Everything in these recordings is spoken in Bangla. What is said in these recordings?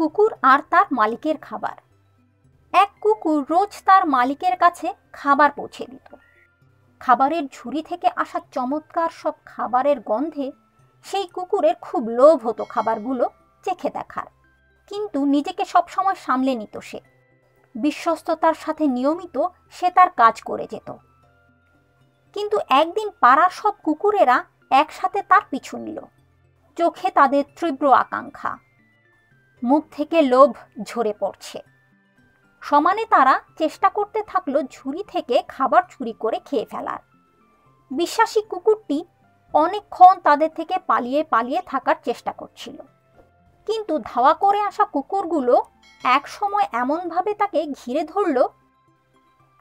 কুকুর আর তার মালিকের খাবার। এক কুকুর রোজ তার মালিকের কাছে খাবার পৌঁছে দিত। খাবারের ঝুড়ি থেকে আসা চমৎকার সব খাবারের গন্ধে সেই কুকুরের খুব লোভ হতো খাবারগুলো চেখে দেখার, কিন্তু নিজেকে সবসময় সামলে নিত সে। বিশ্বস্ততার সাথে নিয়মিত সে তার কাজ করে যেত। কিন্তু একদিন পাড়ার সব কুকুরেরা একসাথে তার পিছু নিল। চোখে তাদের তীব্র আকাঙ্ক্ষা, মুখ থেকে লোভ ঝরে পড়ছে। সমানে তারা চেষ্টা করতে থাকলো ঝুড়ি থেকে খাবার চুরি করে খেয়ে ফেলার। বিশ্বাসী কুকুরটি অনেকক্ষণ তাদের থেকে পালিয়ে পালিয়ে থাকার চেষ্টা করছিল, কিন্তু ধাওয়া করে আসা কুকুরগুলো এক সময় এমনভাবে তাকে ঘিরে ধরল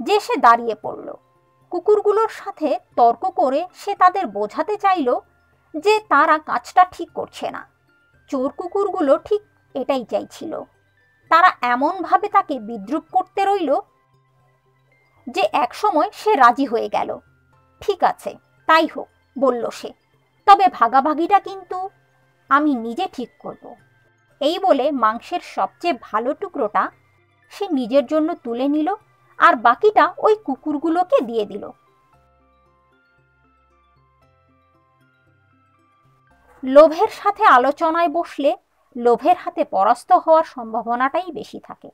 যে সে দাঁড়িয়ে পড়ল। কুকুরগুলোর সাথে তর্ক করে সে তাদের বোঝাতে চাইল যে তারা কাজটা ঠিক করছে না। চোর কুকুরগুলো ঠিক এটাই চাইছিল। তারা এমনভাবে তাকে বিদ্রূপ করতে রইল যে একসময় সে রাজি হয়ে গেল। ঠিক আছে, তাই হোক, বলল সে, তবে ভাগাভাগিটা কিন্তু আমি নিজে ঠিক করব। এই বলে মাংসের সবচেয়ে ভালো টুকরোটা সে নিজের জন্য তুলে নিল আর বাকিটা ওই কুকুরগুলোকে দিয়ে দিল। লোভের সাথে আলোচনায় বসলে লোভের হাতে পরাস্ত হওয়ার সম্ভাবনাটাই বেশি থাকে।